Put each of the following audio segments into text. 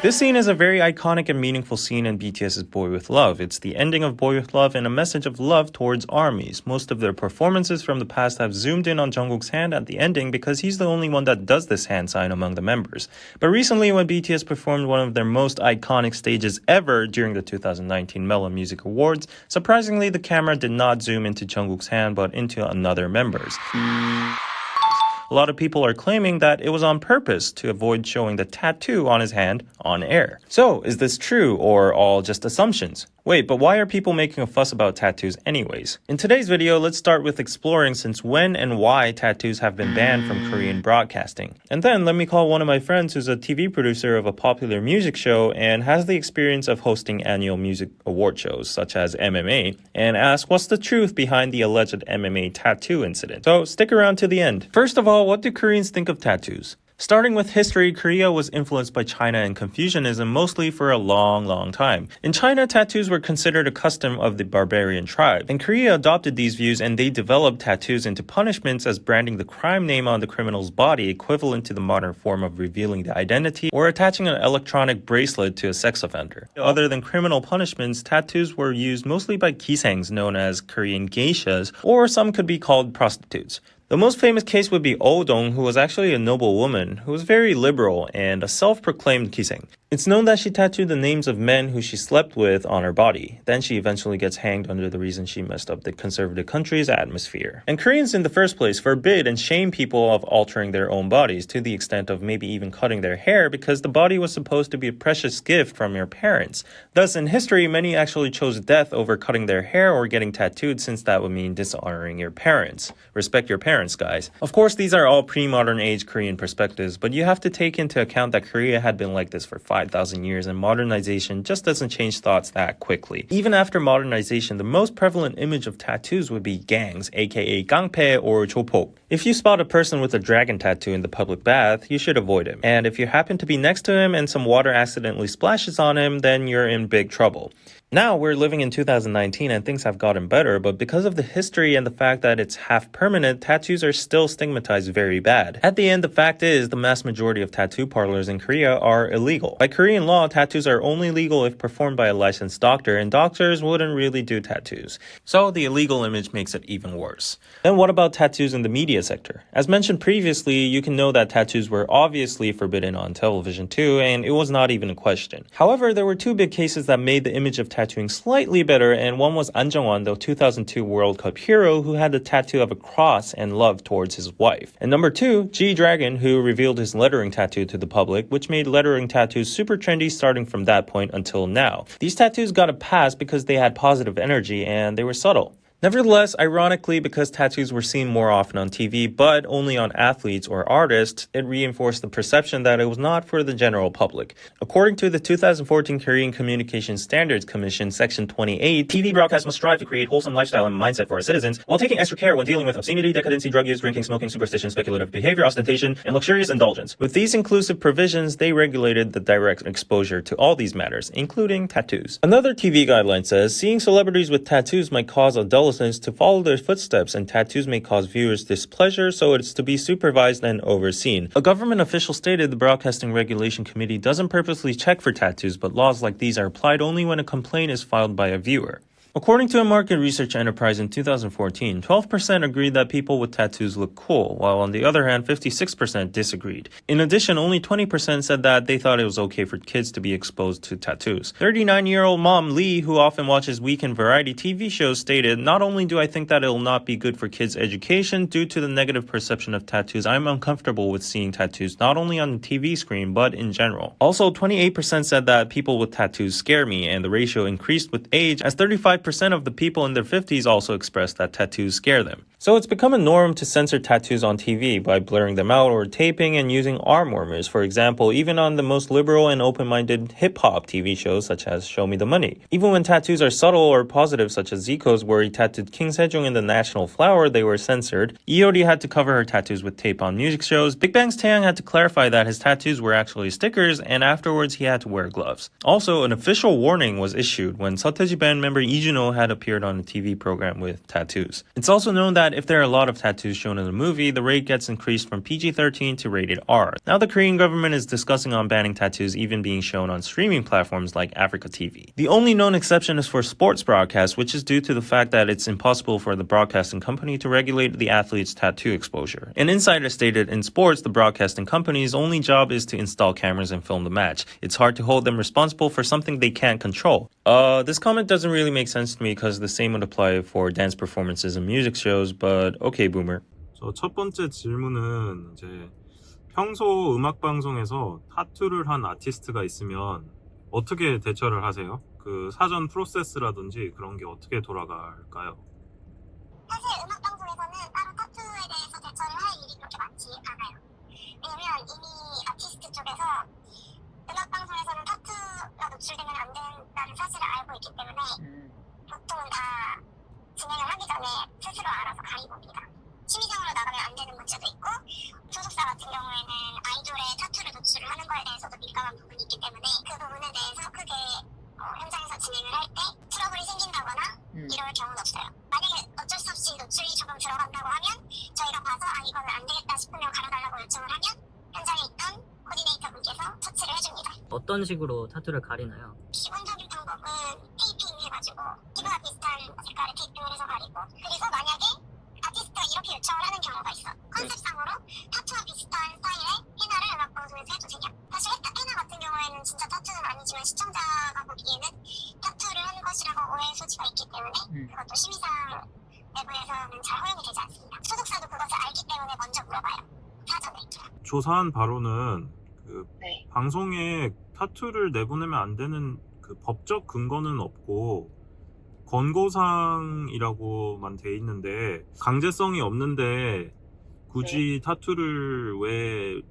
This scene is a very iconic and meaningful scene in BTS's Boy With Love. It's the ending of Boy With Love and a message of love towards ARMYs. Most of their performances from the past have zoomed in on Jungkook's hand at the ending because he's the only one that does this hand sign among the members. But recently, when BTS performed one of their most iconic stages ever during the 2019 Melon Music Awards, surprisingly, the camera did not zoom into Jungkook's hand but into another member's. A lot of people are claiming that it was on purpose to avoid showing the tattoo on his hand on air. So, is this true or all just assumptions? Wait, but why are people making a fuss about tattoos anyways? In today's video, let's start with exploring since when and why tattoos have been banned from Korean broadcasting. And then let me call one of my friends who's a TV producer of a popular music show and has the experience of hosting annual music award shows such as MMA and ask what's the truth behind the alleged MMA tattoo incident. So stick around to the end. First of all, what do Koreans think of tattoos? Starting with history, Korea was influenced by China and Confucianism mostly for a long time. In China, tattoos were considered a custom of the barbarian tribe, and Korea adopted these views and they developed tattoos into punishments as branding the crime name on the criminal's body equivalent to the modern form of revealing the identity or attaching an electronic bracelet to a sex offender. Other than criminal punishments, tattoos were used mostly by gisengs known as Korean geishas, or some could be called prostitutes. The most famous case would be Oh Dong, who was actually a noble woman who was very liberal and a self-proclaimed giseng. It's known that she tattooed the names of men who she slept with on her body. Then she eventually gets hanged under the reason she messed up the conservative country's atmosphere. And Koreans in the first place forbid and shame people of altering their own bodies to the extent of maybe even cutting their hair because the body was supposed to be a precious gift from your parents. Thus, in history, many actually chose death over cutting their hair or getting tattooed since that would mean dishonoring your parents. Respect your parents, guys. Of course, these are all pre-modern age Korean perspectives, but you have to take into account that Korea had been like this for 5,000 years and modernization just doesn't change thoughts that quickly. Even after modernization, the most prevalent image of tattoos would be gangs, aka gangpae or 조폭. If you spot a person with a dragon tattoo in the public bath, you should avoid him. And if you happen to be next to him and some water accidentally splashes on him, then you're in big trouble. Now, we're living in 2019 and things have gotten better, but because of the history and the fact that it's half permanent, tattoos are still stigmatized very bad. At the end, the fact is, the mass majority of tattoo parlors in Korea are illegal. By Korean law, tattoos are only legal if performed by a licensed doctor, and doctors wouldn't really do tattoos. So, the illegal image makes it even worse. Then what about tattoos in the media sector? As mentioned previously, you can know that tattoos were obviously forbidden on television too, and it was not even a question. However, there were two big cases that made the image of tattooing slightly better, and one was An Jung-won, the 2002 World Cup hero who had the tattoo of a cross and love towards his wife. And number two, G-Dragon, who revealed his lettering tattoo to the public, which made lettering tattoos super trendy starting from that point until now. These tattoos got a pass because they had positive energy and they were subtle. Nevertheless, ironically, because tattoos were seen more often on TV, but only on athletes or artists, it reinforced the perception that it was not for the general public. According to the 2014 Korean Communication Standards Commission, Section 28, TV broadcasts must strive to create wholesome lifestyle and mindset for our citizens, while taking extra care when dealing with obscenity, decadency, drug use, drinking, smoking, superstition, speculative behavior, ostentation, and luxurious indulgence. With these inclusive provisions, they regulated the direct exposure to all these matters, including tattoos. Another TV guideline says, seeing celebrities with tattoos might cause adolescents to follow their footsteps, and tattoos may cause viewers displeasure, so it's to be supervised and overseen. A government official stated the Broadcasting Regulation Committee doesn't purposely check for tattoos, but laws like these are applied only when a complaint is filed by a viewer. According to a market research enterprise in 2014, 12% agreed that people with tattoos look cool, while on the other hand, 56% disagreed. In addition, only 20% said that they thought it was okay for kids to be exposed to tattoos. 39-year-old mom Lee, who often watches weekend variety TV shows, stated, "Not only do I think that it will not be good for kids' education due to the negative perception of tattoos, I'm uncomfortable with seeing tattoos not only on the TV screen, but in general." Also, 28% said that people with tattoos scare me, and the ratio increased with age as 35% of the people in their 50s also expressed that tattoos scare them. So it's become a norm to censor tattoos on TV by blurring them out or taping and using arm warmers. For example, even on the most liberal and open-minded hip-hop TV shows such as Show Me the Money. Even when tattoos are subtle or positive such as Zico's, where he tattooed King Sejong in the national flower, they were censored. Iori had to cover her tattoos with tape on music shows. Big Bang's Taeyang had to clarify that his tattoos were actually stickers, and afterwards he had to wear gloves. Also, an official warning was issued when Seo Taiji band member Lee Juno had appeared on a TV program with tattoos. It's also known that if there are a lot of tattoos shown in the movie, the rate gets increased from PG-13 to rated R. Now the Korean government is discussing on banning tattoos even being shown on streaming platforms like Africa TV. The only known exception is for sports broadcasts, which is due to the fact that it's impossible for the broadcasting company to regulate the athlete's tattoo exposure. An insider stated, in sports, the broadcasting company's only job is to install cameras and film the match. It's hard to hold them responsible for something they can't control. This comment doesn't really make sense to me because the same would apply for dance performances and music shows, but okay, boomer. 첫 번째 질문은 이제 평소 음악 방송에서 타투를 한 아티스트가 있으면 어떻게 대처를 하세요? 그 사전 프로세스라든지 그런 게 어떻게 돌아갈까요? 사실 음악 방송에서는 따로 타투에 대해서 대처를 할 일이 그렇게 많지 않아요. 왜냐면 이미 아티스트 쪽에서 음악 방송에서는 타투가 노출되면 안 된다는 사실을 알고 있기 때문에 보통은 다 진행을 하기 전에 스스로 알아서 가리봅니다. 취미적으로 나가면 안 되는 문제도 있고 소속사 같은 경우에는 아이돌의 타투를 노출을 하는 거에 대해서도 민감한 부분이 있기 때문에 그 부분에 대해서 크게 현장에서 진행을 할 때 트러블이 생긴다거나 이럴 경우는 없어요. 만약에 어쩔 수 없이 노출이 조금 들어간다고 하면 저희가 봐서 이거는 안 되겠다 싶으면 갈아달라고 요청을 하면 현장에 있던 코디네이터 분께서 처치를 해줍니다. 어떤 식으로 타투를 가리나요? 기본적인 방법은 테이핑 해가지고 피부와 비슷한 색깔의 테이핑을 해서 가리고, 그리고 만약에 아티스트가 이렇게 요청을 하는 경우가 있어. 컨셉상으로 타투와 비슷한 스타일의 헤나를 음악 방송에서 해도 되냐? 사실 헤나 같은 경우에는 진짜 타투는 아니지만 시청자가 보기에는 타투를 하는 것이라고 오해의 소지가 있기 때문에 그것도 심의상 내부에서는 잘 허용이 되지 않습니다. 소속사도 그것을 알기 때문에 먼저 물어봐요. 사전에. 조사한 바로는 그 방송에 타투를 내보내면 안 되는 그 법적 근거는 없고 권고사항이라고만 돼 있는데 강제성이 없는데 굳이 타투를 왜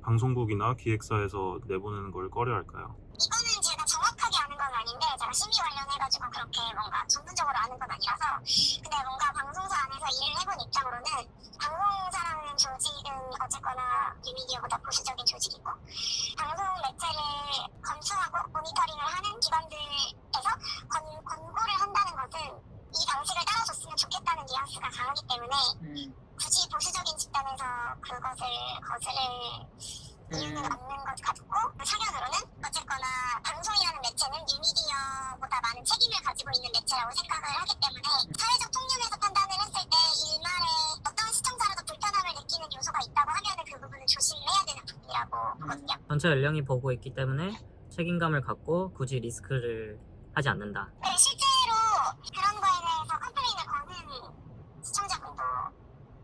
방송국이나 기획사에서 내보내는 걸 꺼려할까요? 이거는 제가 정확하게 아는 건 아닌데 제가 심의 관련해가지고 그렇게 뭔가 전문적으로 아는 건 아니라서, 근데 뭔가 방송사 안에서 일을 해본 입장으로는 방송사라는 조직은 어쨌거나 뉴미디어보다 보수적인 조직이고 방송 매체를 검수하고 모니터링을 하는 기관들에서 권고를 한다는 것은 이 방식을 따라줬으면 좋겠다는 뉘앙스가 강하기 때문에 굳이 보수적인 집단에서 그것을 거스를 이유는 없는 것 같고, 사견으로는 어쨌거나 방송이라는 매체는 뉴미디어보다 많은 책임을 가지고 있는 매체라고 생각을 하기 때문에 사회적 통념에서 판단을 했을 때 일말에 어떤 시청자라도 불편함을 느끼는 요소가 있다고 하면 그 부분은 조심을 해야 되는 부분이라고 보거든요. 전체 연령이 보고 있기 때문에 책임감을 갖고 굳이 리스크를 하지 않는다. 네, 실제로 그런 거에 대해서 컴플레인을 거는 시청자분도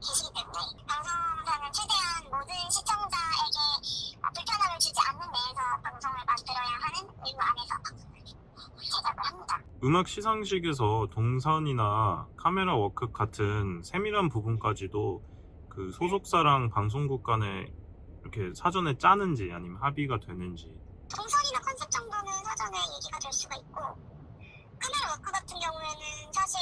계시기 때문에 방송사는 최대한 모든 시청자에게 불편함을 주지 않는 내에서 방송을 만들어야 하는 의무 안에서 방송을 제작을 합니다. 음악 시상식에서 동선이나 카메라 워크 같은 세밀한 부분까지도 그 소속사랑 방송국 간에 이렇게 사전에 짜는지 아니면 합의가 되는지. 동선이나 컨셉 정도는 사전에 얘기가 될 수가 있고, 카메라 워크 같은 경우에는 사실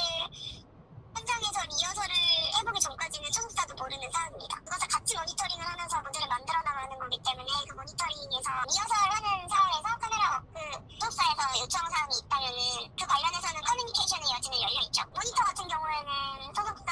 현장에서 리허설을 해보기 전까지는 소속사도 모르는 사항입니다. 그것을 같이 모니터링을 하면서 무대를 만들어 나가는 거기 때문에 그 모니터링에서 리허설하는 상황에서 카메라 워크 소속사에서 요청 사항이 있다면은 그 관련해서는 커뮤니케이션의 여지는 열려있죠. 모니터 같은 경우에는 소속사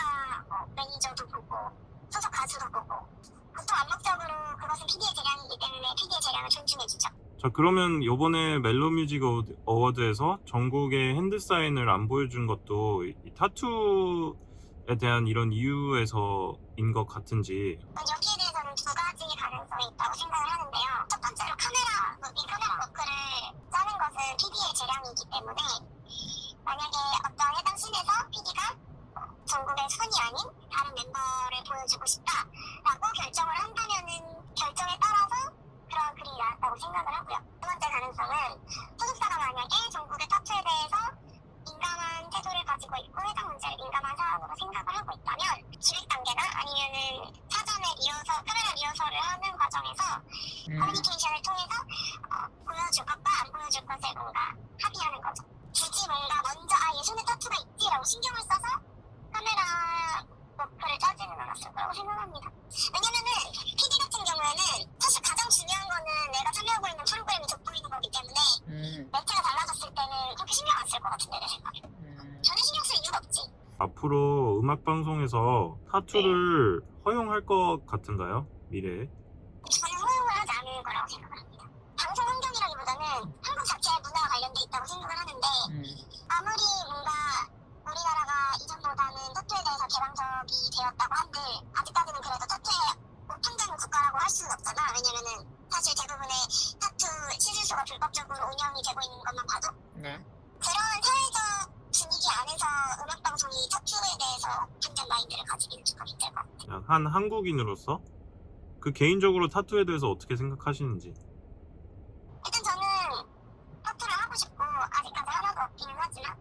매니저도 보고 소속 가수도 보고 보통 암묵적으로 그것은 PD의 재량이기 때문에 PD의 재량을 존중해주죠. 자, 그러면 요번에 멜로뮤직 어워드에서 전국의 핸드사인을 안 보여준 것도 이 타투에 대한 이런 이유에서인 것 같은지. 여기에 대해서는 두 가지 가능성이 있다고 생각을 하는데요. 첫 번째로 카메라 워크를 짜는 것은 PD의 재량이기 때문에 만약에 어떤 해당 씬에서 PD가 전국의 순이 아닌 다른 멤버를 보여주고 싶다라고 결정을 한다면은 결정에 따라서 그런 글이 나왔다고 생각을 하고요. 두 번째 가능성은 소속사가 만약에 전국의 타투에 대해서 민감한 태도를 가지고 있고 해당 문제를 민감한 사안으로 생각을 하고 있다면 기획 단계나 아니면은 사전에 카메라 리허설을 하는 과정에서 커뮤니케이션을 통해서 보여줄 것과 안 보여줄 것을 뭔가 합의하는 거죠. 굳이 뭔가 먼저 예전에 타투가 있지라고 신경을 써서 카메라 워크를 짜지는 않았을 거라고 생각합니다. 왜냐면은 PD 같은 경우에는 사실 가장 중요한 거는 내가 참여하고 있는 프로그램이 돋보이는 거기 때문에 매체가 달라졌을 때는 그렇게 신경 안 쓸 것 같은데 내 생각에. 앞으로 음악방송에서 타투를 허용할 것 같은가요? 미래에? 저는 허용을 하지 않을 거라고 생각을 합니다. 방송 환경이라기보다는 한국 자체의 문화와 관련돼 있다고 생각을 하는데 아무리 뭔가 우리나라가 이전보다는 타투에 대해서 개방적이 되었다고 한들 아직까지는 그래도 타투에 오픈된 국가라고 할 수는 없잖아. 왜냐면은 사실 대부분의 타투 시술소가 불법적으로 운영이 되고 있는 것만 봐도 그런 사회적 분위기 안에서 음악방송이 타투에 대해서 오픈된 마인드를 가지기는 조금 힘들 것 같아요. 한 한국인으로서 그 개인적으로 타투에 대해서 어떻게 생각하시는지. 일단 저는 타투를 하고 싶고 아직까지 하나도 없기는 하지만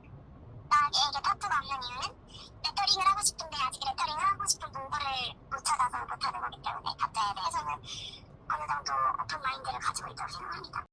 나에게 타투가 없는 이유는 레터링을 하고 싶은데 아직 레터링을 하고 싶은 동거를 못 찾아서 못하는 거기 때문에 타투에 대해서는 어느 정도 오픈 마인드를 가지고 있다고 생각합니다.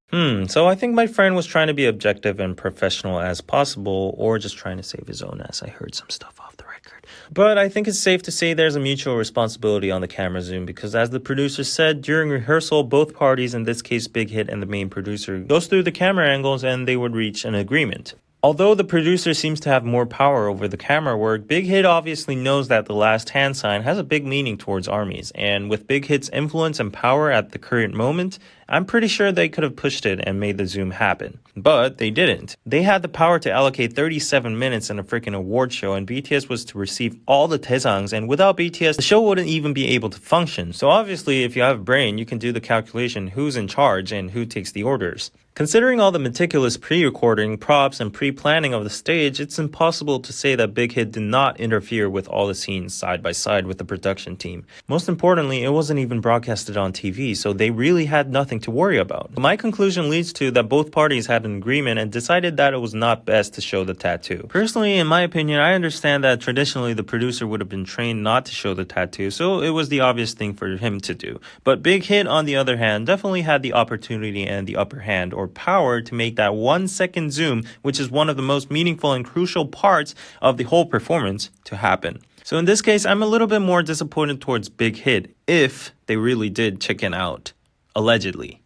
So I think my friend was trying to be objective and professional as possible, or just trying to save his own ass. I heard some stuff off the record. But I think it's safe to say there's a mutual responsibility on the camera zoom because as the producer said, during rehearsal, both parties, in this case Big Hit and the main producer, goes through the camera angles and they would reach an agreement. Although the producer seems to have more power over the camera work, Big Hit obviously knows that the last hand sign has a big meaning towards armies, and with Big Hit's influence and power at the current moment, I'm pretty sure they could have pushed it and made the zoom happen. But they didn't. They had the power to allocate 37 minutes in a freaking award show, and BTS was to receive all the daesangs, and without BTS, the show wouldn't even be able to function. So obviously, if you have a brain, you can do the calculation who's in charge and who takes the orders. Considering all the meticulous pre-recording, props, and pre-planning of the stage, it's impossible to say that Big Hit did not interfere with all the scenes side by side with the production team. Most importantly, it wasn't even broadcasted on TV, so they really had nothing to worry about. My conclusion leads to that both parties had an agreement and decided that it was not best to show the tattoo. Personally, in my opinion, I understand that traditionally the producer would have been trained not to show the tattoo, so it was the obvious thing for him to do. But Big Hit, on the other hand, definitely had the opportunity and the upper hand, or power, to make that 1 second zoom, which is one of the most meaningful and crucial parts of the whole performance, to happen. So in this case, I'm a little bit more disappointed towards Big Hit if they really did chicken out. Allegedly.